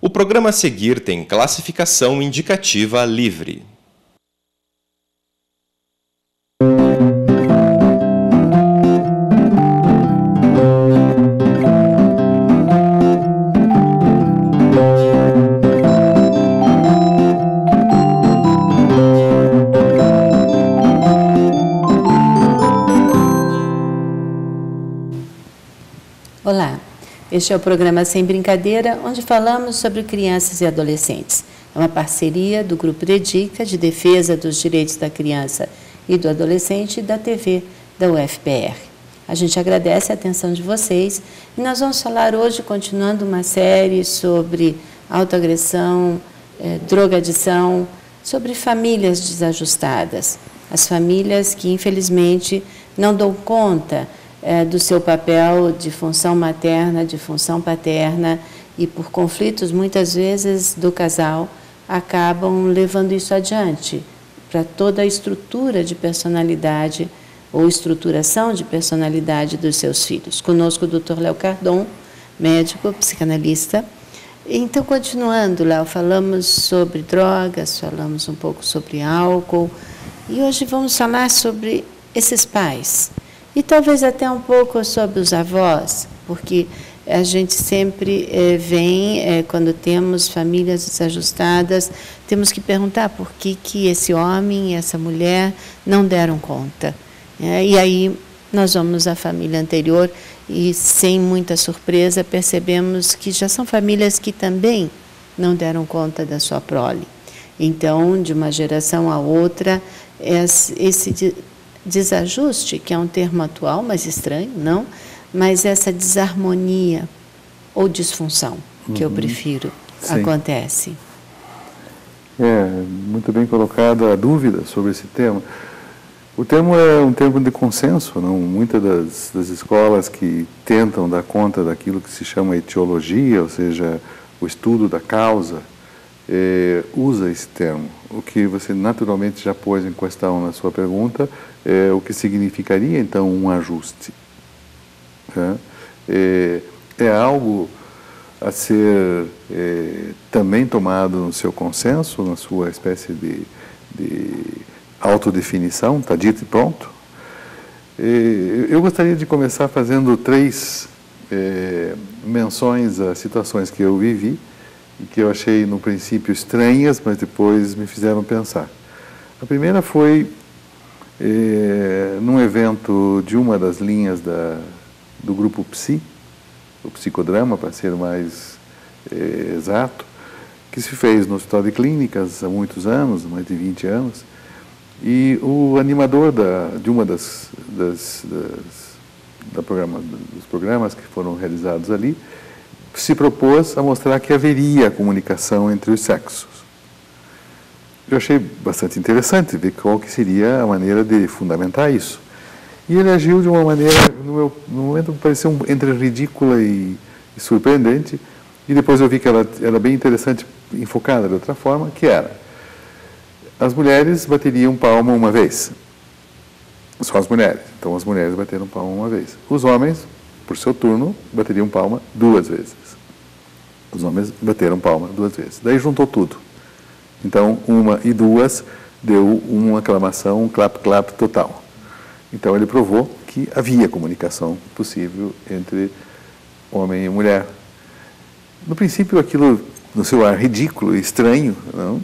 O programa a seguir tem classificação indicativa livre. Olá, este é o programa Sem Brincadeira, onde falamos sobre crianças e adolescentes. É uma parceria do Grupo Dedica, de Defesa dos Direitos da Criança e do Adolescente, e da TV da UFPR. A gente agradece a atenção de vocês e nós vamos falar hoje, continuando uma série sobre autoagressão, drogadição, sobre famílias desajustadas. As famílias que, infelizmente, não dão conta do seu papel de função materna, de função paterna, e por conflitos, muitas vezes, do casal, acabam levando isso adiante para toda a estrutura de personalidade ou estruturação de personalidade dos seus filhos. Conosco o Dr. Léo Cardon, médico, psicanalista. Então, continuando, Léo, falamos sobre drogas, falamos um pouco sobre álcool, e hoje vamos falar sobre esses pais. E talvez até um pouco sobre os avós, porque a gente sempre vem, quando temos famílias desajustadas, temos que perguntar por que esse homem e essa mulher não deram conta. E aí nós vamos à família anterior e, sem muita surpresa, percebemos que já são famílias que também não deram conta da sua prole. Então, de uma geração a outra, esse desajuste, que é um termo atual, mas estranho, não? Mas essa desarmonia ou disfunção, que eu prefiro, Sim. Acontece. Muito bem colocada a dúvida sobre esse tema. O termo é um termo de consenso, não? Muitas das escolas que tentam dar conta daquilo que se chama etiologia, ou seja, o estudo da causa, usa esse termo. O que você naturalmente já pôs em questão na sua pergunta é o que significaria, então, um ajuste. É algo a ser também tomado no seu consenso, na sua espécie de autodefinição, está dito e pronto. Eu gostaria de começar fazendo 3 menções a situações que eu vivi e que eu achei no princípio estranhas, mas depois me fizeram pensar. A primeira foi num evento de uma das linhas do grupo Psi, o psicodrama, para ser mais exato, que se fez no Hospital de Clínicas há muitos anos, mais de 20 anos, e o animador de uma dos programas que foram realizados ali se propôs a mostrar que haveria comunicação entre os sexos. Eu achei bastante interessante ver qual que seria a maneira de fundamentar isso. E ele agiu de uma maneira, no momento, me pareceu entre ridícula e surpreendente, e depois eu vi que ela era bem interessante, enfocada de outra forma, que era: as mulheres bateriam palma uma vez. Só as mulheres. Então, as mulheres bateram palma uma vez. Os homens, por seu turno, bateriam palma 2 vezes. Os homens bateram palma 2 vezes. Daí juntou tudo. Então, 1 e 2 deu uma aclamação, um clap-clap total. Então, ele provou que havia comunicação possível entre homem e mulher. No princípio, aquilo, no seu ar ridículo e estranho, não?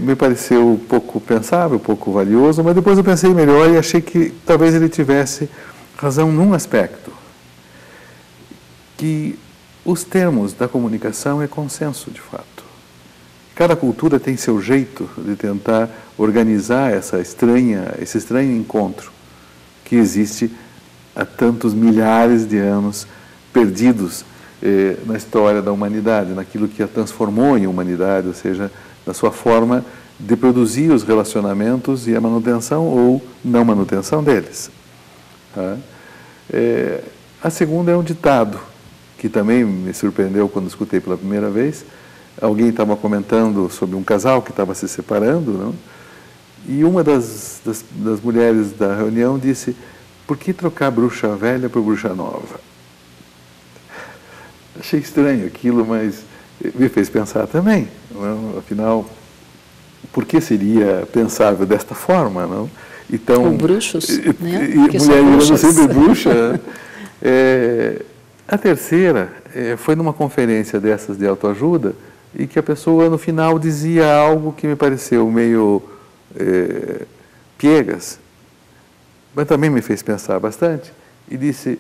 Me pareceu pouco pensável, pouco valioso, mas depois eu pensei melhor e achei que talvez ele tivesse razão num aspecto, que os termos da comunicação é consenso, de fato. Cada cultura tem seu jeito de tentar organizar esse estranho encontro que existe há tantos milhares de anos perdidos na história da humanidade, naquilo que a transformou em humanidade, ou seja, na sua forma de produzir os relacionamentos e a manutenção ou não manutenção deles. A segunda é um ditado, que também me surpreendeu quando escutei pela primeira vez. Alguém estava comentando sobre um casal que estava se separando, não? E uma das mulheres da reunião disse: por que trocar bruxa velha por bruxa nova? Achei estranho aquilo, mas me fez pensar também, não? Afinal, por que seria pensável desta forma, não? Então, com bruxos, né? E mulher virando sempre bruxa. A terceira foi numa conferência dessas de autoajuda e que a pessoa no final dizia algo que me pareceu meio piegas, mas também me fez pensar bastante, e disse,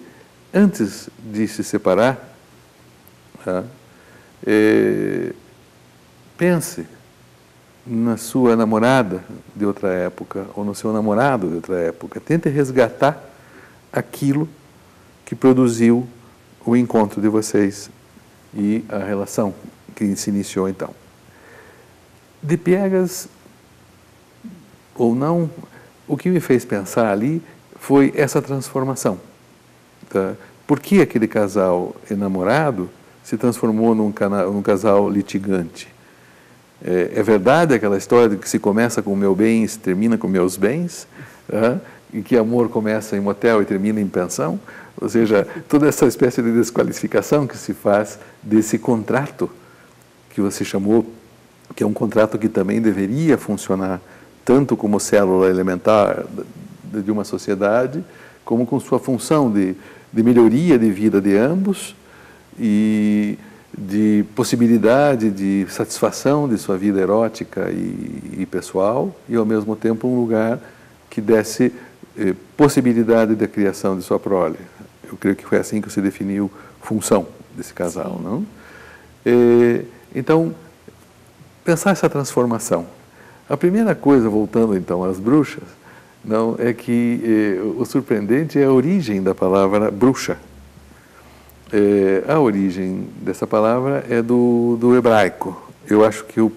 antes de se separar, tá, pense na sua namorada de outra época ou no seu namorado de outra época. Tente resgatar aquilo que produziu o encontro de vocês e a relação que se iniciou então. De piegas ou não, o que me fez pensar ali foi essa transformação. Tá? Por que aquele casal enamorado se transformou num casal litigante? É verdade aquela história de que se começa com o meu bem e se termina com meus bens? E que amor começa em motel e termina em pensão? Ou seja, toda essa espécie de desqualificação que se faz desse contrato que você chamou, que é um contrato que também deveria funcionar tanto como célula elementar de uma sociedade, como com sua função de melhoria de vida de ambos e de possibilidade de satisfação de sua vida erótica e pessoal, e ao mesmo tempo um lugar que desse possibilidade da criação de sua prole. Eu creio que foi assim que você definiu função desse casal, sim, não? Então, pensar essa transformação. A primeira coisa, voltando então às bruxas, não, é que o surpreendente é a origem da palavra bruxa. A origem dessa palavra é do hebraico. Eu acho que eu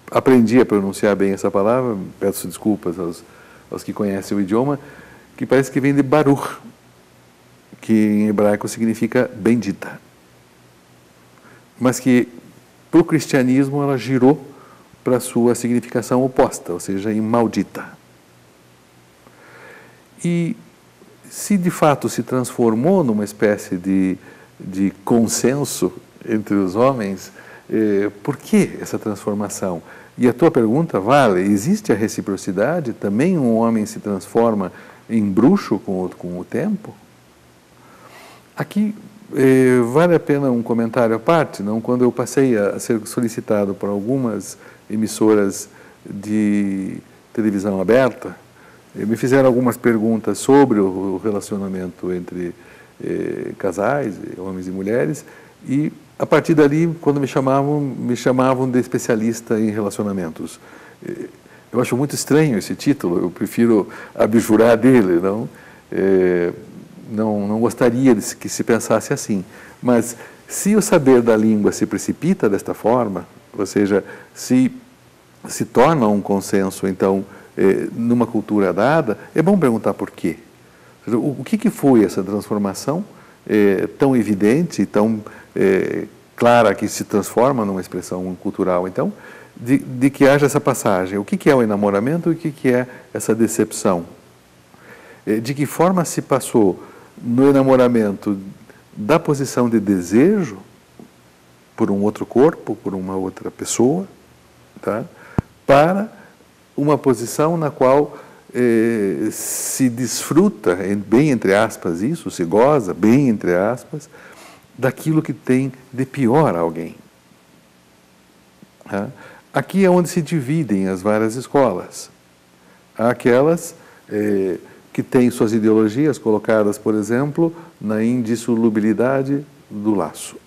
aprendi a pronunciar bem essa palavra, peço desculpas aos que conhecem o idioma, que parece que vem de Baruch, que em hebraico significa bendita. Mas que, para o cristianismo, ela girou para a sua significação oposta, ou seja, em maldita. E se de fato se transformou numa espécie de consenso entre os homens, por que essa transformação? E a tua pergunta vale, existe a reciprocidade? Também um homem se transforma em bruxo com o tempo? Aqui vale a pena um comentário à parte, não? Quando eu passei a ser solicitado por algumas emissoras de televisão aberta, me fizeram algumas perguntas sobre o relacionamento entre casais, homens e mulheres, e a partir dali, quando me chamavam de especialista em relacionamentos. Eu acho muito estranho esse título, eu prefiro abjurar dele, não? Não gostaria que se pensasse assim. Mas se o saber da língua se precipita desta forma, ou seja, se torna um consenso, então, numa cultura dada, é bom perguntar por quê. O que foi essa transformação tão evidente, tão clara, que se transforma numa expressão cultural, então, de que haja essa passagem? O que é o enamoramento e o que é essa decepção? De que forma se passou no enamoramento da posição de desejo por um outro corpo, por uma outra pessoa, tá? Para uma posição na qual se desfruta, bem entre aspas isso, se goza, bem entre aspas, daquilo que tem de pior a alguém. Tá? Aqui é onde se dividem as várias escolas. Há aquelas que têm suas ideologias colocadas, por exemplo, na indissolubilidade do laço.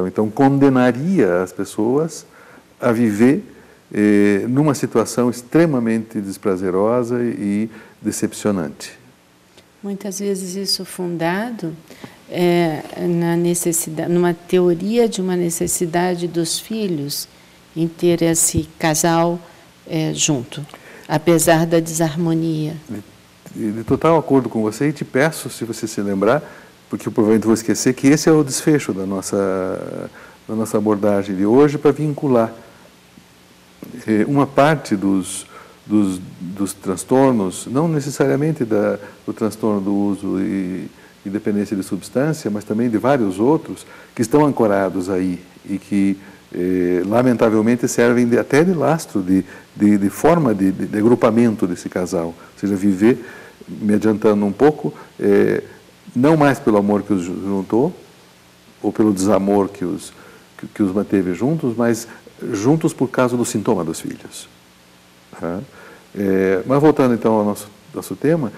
Então condenaria as pessoas a viver numa situação extremamente desprazerosa e decepcionante. Muitas vezes isso fundado na necessidade, numa teoria de uma necessidade dos filhos em ter esse casal junto, apesar da desarmonia. De total acordo com você, e te peço, se você se lembrar, porque eu provavelmente vou esquecer, que esse é o desfecho da nossa abordagem de hoje, para vincular uma parte dos transtornos, não necessariamente do transtorno do uso e dependência de substância, mas também de vários outros que estão ancorados aí. e que, lamentavelmente, servem até de lastro, de forma de agrupamento desse casal. Ou seja, viver, me adiantando um pouco, não mais pelo amor que os juntou, ou pelo desamor que os manteve juntos, mas juntos por causa do sintoma dos filhos. Tá? Mas voltando então ao nosso tema,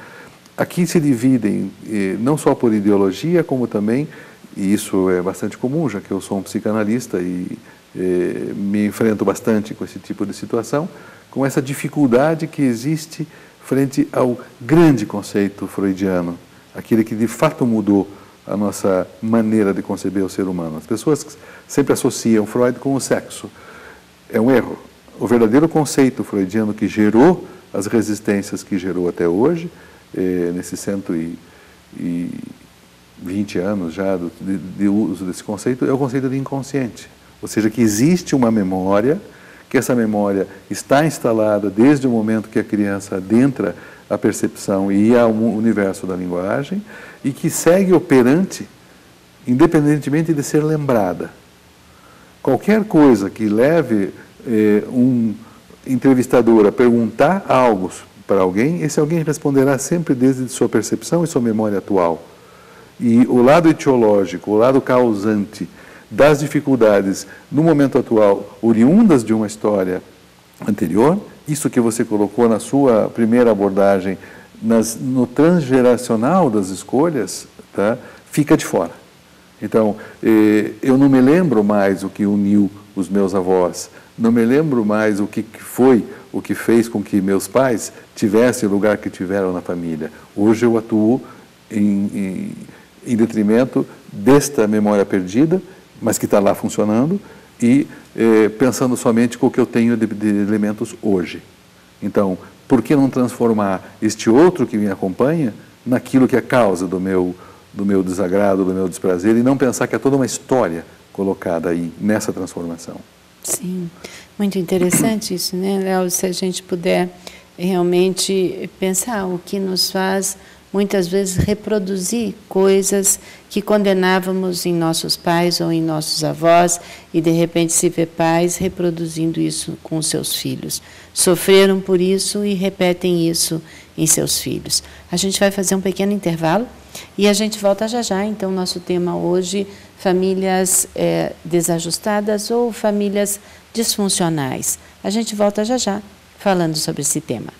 aqui se dividem não só por ideologia, como também, e isso é bastante comum, já que eu sou um psicanalista e me enfrento bastante com esse tipo de situação, com essa dificuldade que existe frente ao grande conceito freudiano, aquele que de fato mudou a nossa maneira de conceber o ser humano. As pessoas sempre associam Freud com o sexo. É um erro. O verdadeiro conceito freudiano que gerou as resistências que gerou até hoje, nesses 120 anos já de uso desse conceito, é o conceito de inconsciente. Ou seja, que existe uma memória, que essa memória está instalada desde o momento que a criança adentra a percepção e ao universo da linguagem, e que segue operante, independentemente de ser lembrada. Qualquer coisa que leve um entrevistador a perguntar algo para alguém, esse alguém responderá sempre desde sua percepção e sua memória atual. E o lado etiológico, o lado causante das dificuldades no momento atual, oriundas de uma história anterior, isso que você colocou na sua primeira abordagem, no transgeracional das escolhas, tá, fica de fora. Então, eu não me lembro mais o que uniu os meus avós, não me lembro mais o que foi, o que fez com que meus pais tivessem o lugar que tiveram na família. Hoje eu atuo em detrimento desta memória perdida, mas que está lá funcionando, e pensando somente com o que eu tenho de elementos hoje. Então, por que não transformar este outro que me acompanha naquilo que é causa do meu desagrado, do meu desprazer, e não pensar que é toda uma história colocada aí, nessa transformação? Sim, muito interessante isso, né, Léo? Se a gente puder realmente pensar o que nos faz, muitas vezes, reproduzir coisas que condenávamos em nossos pais ou em nossos avós, e de repente se vê pais reproduzindo isso com seus filhos. Sofreram por isso e repetem isso em seus filhos. A gente vai fazer um pequeno intervalo e a gente volta já já. Então, nosso tema hoje, famílias desajustadas ou famílias disfuncionais. A gente volta já já falando sobre esse tema.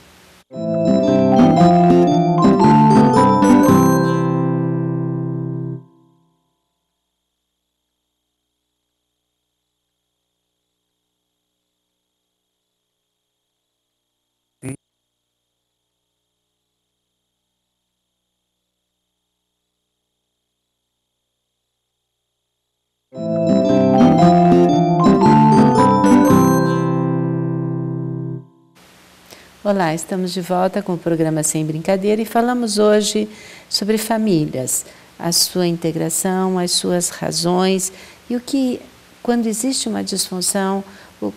Olá, estamos de volta com o programa Sem Brincadeira e falamos hoje sobre famílias, a sua integração, as suas razões e o que, quando existe uma disfunção,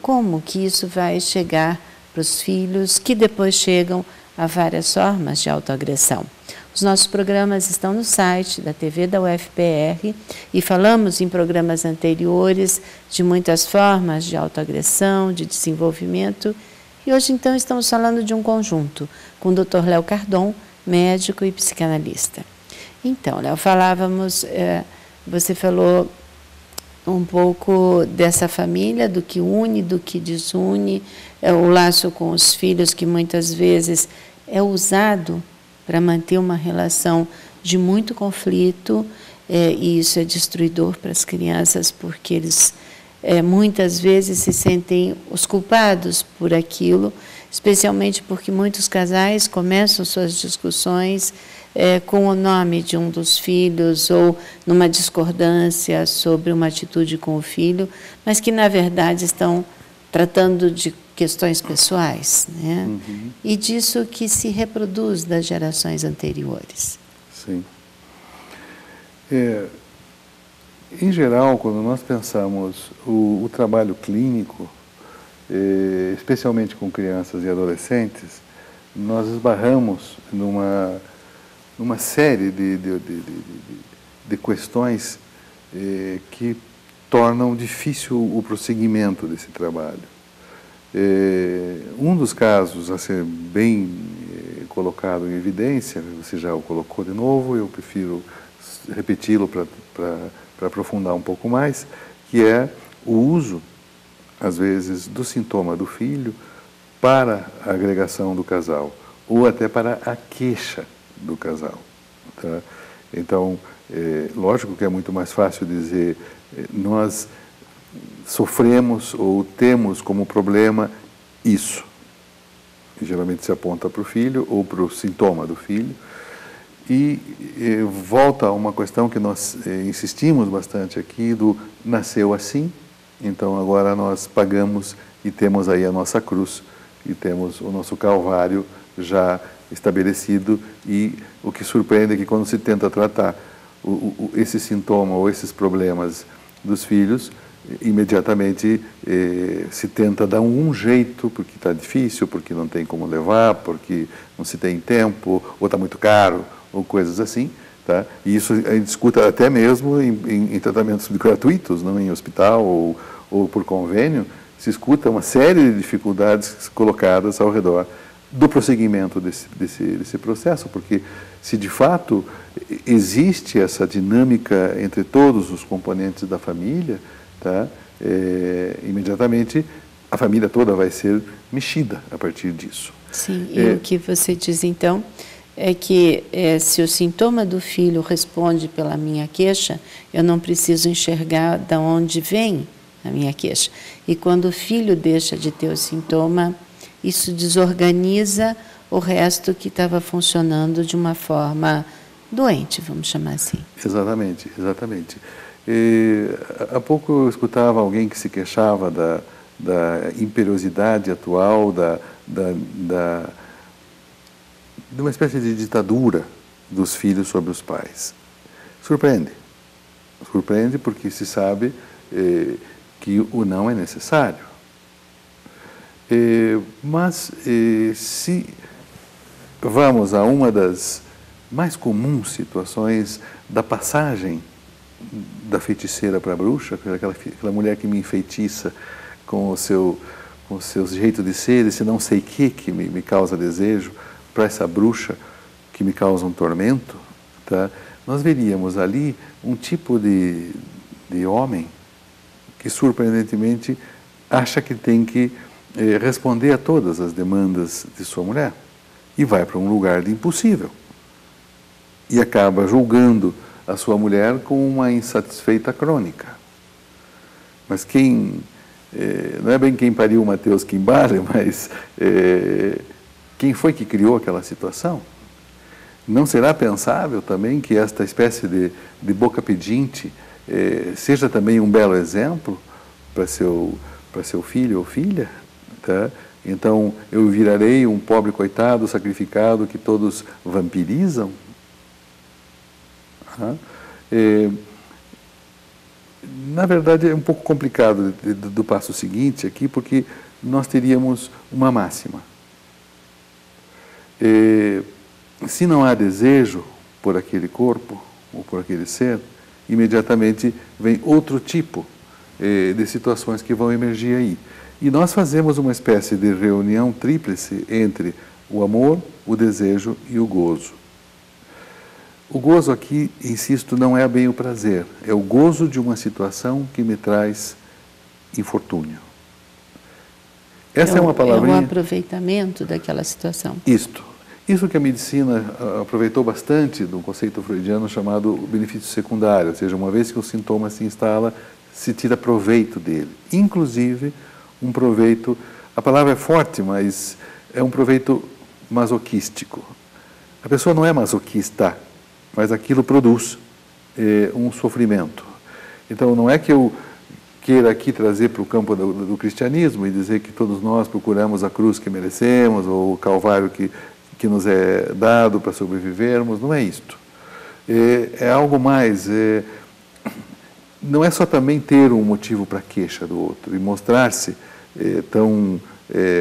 como que isso vai chegar para os filhos, que depois chegam a várias formas de autoagressão. Os nossos programas estão no site da TV da UFPR e falamos em programas anteriores de muitas formas de autoagressão, de desenvolvimento. E hoje, então, estamos falando de um conjunto com o Dr. Léo Cardon, médico e psicanalista. Então, Léo, você falou um pouco dessa família, do que une, do que desune, o laço com os filhos, que muitas vezes é usado para manter uma relação de muito conflito, e isso é destruidor para as crianças, porque eles muitas vezes se sentem os culpados por aquilo, especialmente porque muitos casais começam suas discussões com o nome de um dos filhos ou numa discordância sobre uma atitude com o filho, mas que, na verdade, estão tratando de questões pessoais, né? Uhum. E disso que se reproduz das gerações anteriores. Sim. Em geral, quando nós pensamos o trabalho clínico, especialmente com crianças e adolescentes, nós esbarramos numa série de questões que tornam difícil o prosseguimento desse trabalho. Um dos casos a ser bem colocado em evidência, você já o colocou de novo, eu prefiro repeti-lo para aprofundar um pouco mais, que é o uso, às vezes, do sintoma do filho para a agregação do casal, ou até para a queixa do casal. Tá? Então, lógico que é muito mais fácil dizer nós sofremos ou temos como problema isso. E geralmente se aponta para o filho ou para o sintoma do filho. E volta a uma questão que nós insistimos bastante aqui, do nasceu assim, então agora nós pagamos e temos aí a nossa cruz, e temos o nosso calvário já estabelecido, e o que surpreende é que quando se tenta tratar esse sintoma ou esses problemas dos filhos, imediatamente se tenta dar um jeito, porque está difícil, porque não tem como levar, porque não se tem tempo, ou está muito caro, ou coisas assim, tá? E isso a gente escuta até mesmo em tratamentos gratuitos, não em hospital ou por convênio, se escuta uma série de dificuldades colocadas ao redor do prosseguimento desse processo, porque se de fato existe essa dinâmica entre todos os componentes da família, tá? Imediatamente a família toda vai ser mexida a partir disso. Sim, e o que você diz então é que se o sintoma do filho responde pela minha queixa, eu não preciso enxergar de onde vem a minha queixa. E quando o filho deixa de ter o sintoma, isso desorganiza o resto que estava funcionando de uma forma doente, vamos chamar assim. Exatamente, exatamente. Há pouco eu escutava alguém que se queixava da imperiosidade atual, de uma espécie de ditadura dos filhos sobre os pais. Surpreende. Surpreende porque se sabe que o não é necessário. Mas se vamos a uma das mais comuns situações da passagem da feiticeira para a bruxa, aquela mulher que me enfeitiça com o seu jeito de ser, esse não sei que me causa desejo, para essa bruxa que me causa um tormento, tá? Nós veríamos ali um tipo de homem que, surpreendentemente, acha que tem que responder a todas as demandas de sua mulher e vai para um lugar de impossível e acaba julgando a sua mulher com uma insatisfeita crônica. Mas não é bem quem pariu Mateus que embale, mas quem foi que criou aquela situação? Não será pensável também que esta espécie de boca pedinte seja também um belo exemplo para seu filho ou filha? Tá? Então, eu virarei um pobre coitado sacrificado que todos vampirizam? Na verdade, é um pouco complicado do passo seguinte aqui, porque nós teríamos uma máxima. Se não há desejo por aquele corpo ou por aquele ser, imediatamente vem outro tipo de situações que vão emergir aí. E nós fazemos uma espécie de reunião tríplice entre o amor, o desejo e o gozo. O gozo aqui, insisto, não é bem o prazer, é o gozo de uma situação que me traz infortúnio. Essa é uma palavrinha... É um aproveitamento daquela situação. Isso que a medicina aproveitou bastante do conceito freudiano chamado benefício secundário, ou seja, uma vez que o sintoma se instala, se tira proveito dele. Inclusive, um proveito, a palavra é forte, mas é um proveito masoquístico. A pessoa não é masoquista, mas aquilo produz um sofrimento. Então, não é que eu queira aqui trazer para o campo do cristianismo e dizer que todos nós procuramos a cruz que merecemos ou o calvário que nos é dado para sobrevivermos, não é isto. É algo mais, não é só também ter um motivo para queixa do outro e mostrar-se tão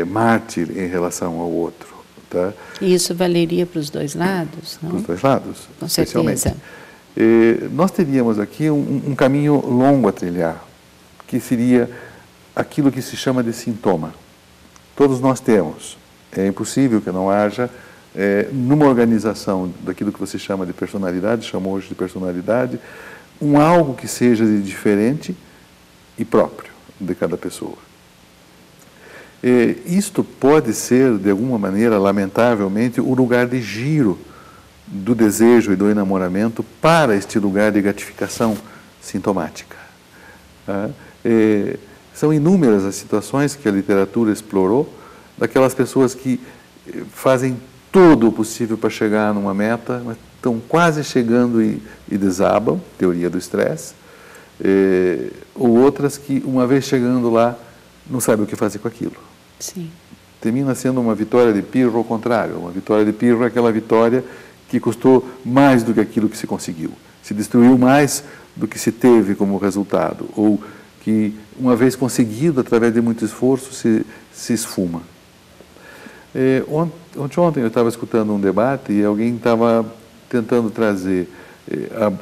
mártir em relação ao outro. Tá? E isso valeria para os dois lados, não? Para os dois lados, com especialmente. certeza. Nós teríamos aqui um caminho longo a trilhar que seria aquilo que se chama de sintoma. Todos nós temos. É impossível que não haja, numa organização daquilo que você chama de personalidade, chamou hoje de personalidade, algo que seja de diferente e próprio de cada pessoa. Isto pode ser, de alguma maneira, lamentavelmente, o lugar de giro do desejo e do enamoramento para este lugar de gratificação sintomática. São inúmeras as situações que a literatura explorou, daquelas pessoas que fazem todo o possível para chegar numa meta, mas estão quase chegando e desabam, teoria do estresse, ou outras que, uma vez chegando lá, não sabem o que fazer com aquilo. Sim. Termina sendo uma vitória de Pirro ao contrário. Uma vitória de Pirro é aquela vitória que custou mais do que aquilo que se conseguiu. Se destruiu mais do que se teve como resultado. Ou que, uma vez conseguido, através de muito esforço, se esfuma. Ontem eu estava escutando um debate e alguém estava tentando trazer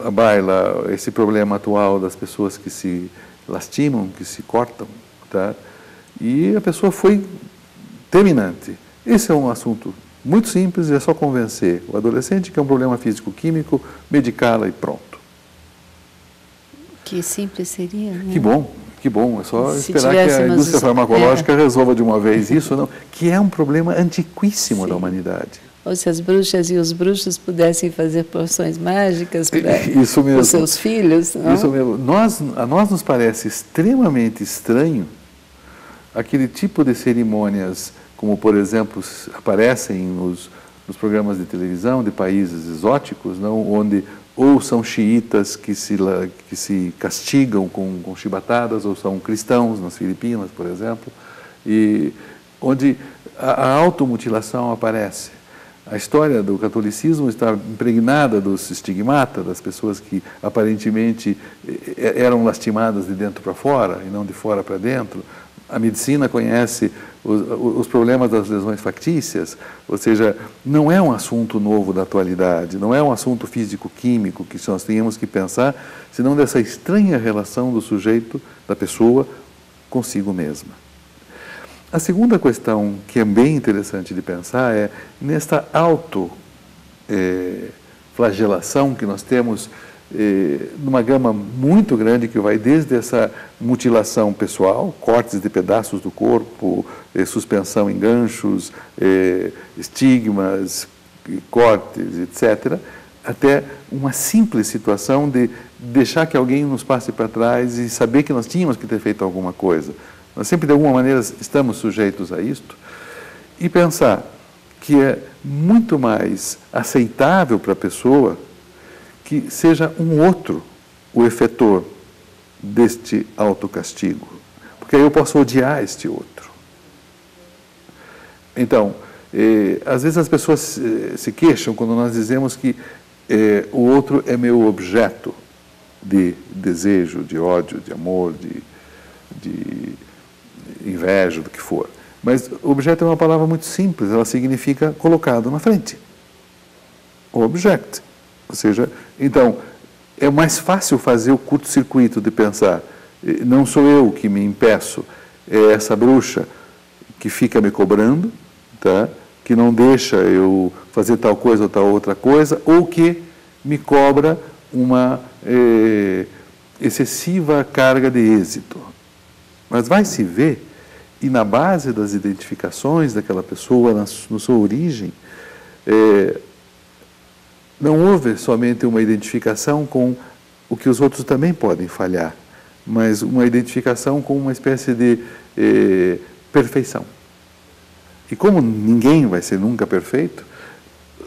à baila esse problema atual das pessoas que se lastimam, que se cortam, tá? E a pessoa foi terminante. Esse é um assunto muito simples e é só convencer o adolescente que é um problema físico-químico, medicá-la e pronto. Que simples seria, né? Que bom, é só Se esperar que a indústria farmacológica resolva de uma vez isso, não, que é um problema antiquíssimo da humanidade. Ou se as bruxas e os bruxos pudessem fazer poções mágicas para os seus filhos. Não? Isso mesmo. A nós nos parece extremamente estranho aquele tipo de cerimônias, como, por exemplo, aparecem nos programas de televisão de países exóticos, não, onde ou são xiitas que se castigam com chibatadas, ou são cristãos, nas Filipinas, por exemplo, e onde a automutilação aparece. A história do catolicismo está impregnada dos estigmatas, das pessoas que aparentemente eram lastimadas de dentro para fora e não de fora para dentro. A medicina conhece os problemas das lesões factícias, ou seja, não é um assunto novo da atualidade, não é um assunto físico-químico que nós tenhamos que pensar, senão dessa estranha relação do sujeito, da pessoa, consigo mesma. A segunda questão que é bem interessante de pensar é nesta autoflagelação que nós temos numa gama muito grande que vai desde essa mutilação pessoal, cortes de pedaços do corpo, suspensão em ganchos, estigmas, cortes, etc., até uma simples situação de deixar que alguém nos passe para trás e saber que nós tínhamos que ter feito alguma coisa. Nós sempre, de alguma maneira, estamos sujeitos a isto. E pensar que é muito mais aceitável para a pessoa que seja um outro o efetor deste autocastigo. Porque aí eu posso odiar este outro. Então, às vezes as pessoas se queixam quando nós dizemos que o outro é meu objeto de desejo, de ódio, de amor, de inveja, do que for. Mas objeto é uma palavra muito simples, ela significa colocado na frente. Object. Ou seja, então, é mais fácil fazer o curto-circuito de pensar, não sou eu que me impeço, é essa bruxa que fica me cobrando, tá? Que não deixa eu fazer tal coisa ou tal outra coisa, ou que me cobra uma excessiva carga de êxito. Mas vai se ver, e na base das identificações daquela pessoa, na sua origem, não houve somente uma identificação com o que os outros também podem falhar, mas uma identificação com uma espécie de perfeição. E como ninguém vai ser nunca perfeito,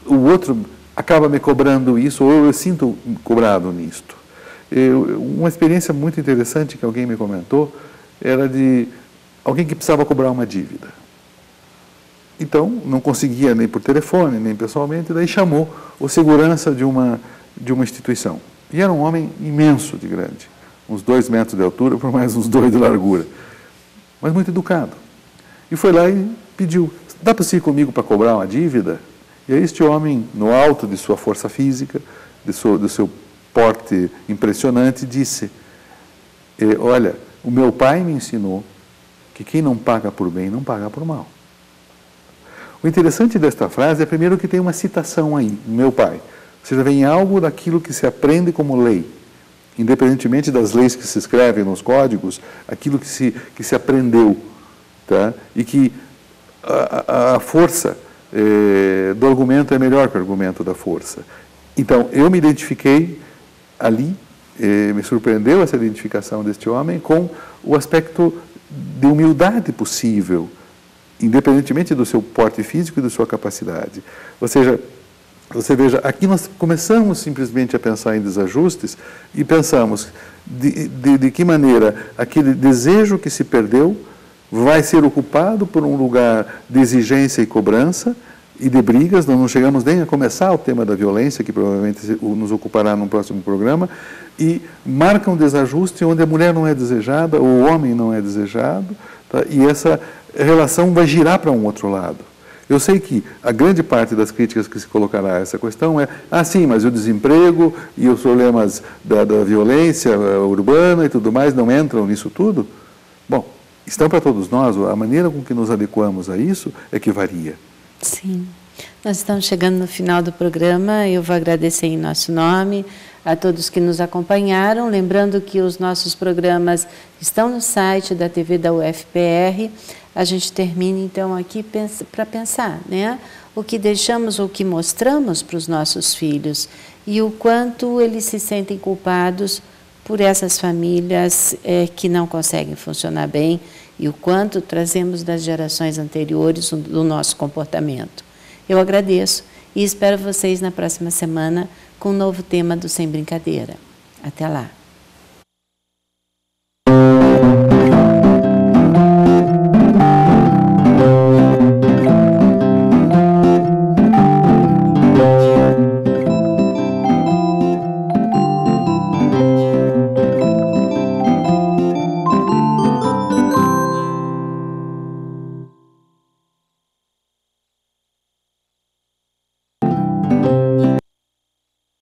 o outro acaba me cobrando isso, ou eu sinto cobrado nisto. Uma experiência muito interessante que alguém me comentou era de alguém que precisava cobrar uma dívida. Então, não conseguia nem por telefone, nem pessoalmente, daí chamou o segurança de uma instituição. E era um homem imenso de grande, uns 2 metros de altura por mais uns 2 de largura, mas muito educado. E foi lá e pediu, dá para você ir comigo para cobrar uma dívida? E aí este homem, no alto de sua força física, do seu porte impressionante, disse, olha, o meu pai me ensinou que quem não paga por bem, não paga por mal. O interessante desta frase é, primeiro, que tem uma citação aí, meu pai. Ou seja, vem algo daquilo que se aprende como lei. Independentemente das leis que se escrevem nos códigos, aquilo que se aprendeu. Tá? E que a força do argumento é melhor que o argumento da força. Então, eu me identifiquei ali, me surpreendeu essa identificação deste homem com o aspecto de humildade possível, independentemente do seu porte físico e da sua capacidade. Ou seja, você veja, aqui nós começamos simplesmente a pensar em desajustes e pensamos de que maneira aquele desejo que se perdeu vai ser ocupado por um lugar de exigência e cobrança e de brigas. Nós não chegamos nem a começar o tema da violência, que provavelmente nos ocupará num próximo programa, e marca um desajuste onde a mulher não é desejada, o homem não é desejado, tá? E essa relação vai girar para um outro lado. Eu sei que a grande parte das críticas que se colocará a essa questão é sim, mas o desemprego e os problemas da violência urbana e tudo mais não entram nisso tudo? Bom, estão para todos nós, a maneira com que nos adequamos a isso é que varia. Sim. Nós estamos chegando no final do programa. Eu vou agradecer em nosso nome a todos que nos acompanharam. Lembrando que os nossos programas estão no site da TV da UFPR. A gente termina, então, aqui para pensar, né? O que deixamos, o que mostramos para os nossos filhos e o quanto eles se sentem culpados por essas famílias que não conseguem funcionar bem e o quanto trazemos das gerações anteriores do nosso comportamento. Eu agradeço e espero vocês na próxima semana com um novo tema do Sem Brincadeira. Até lá!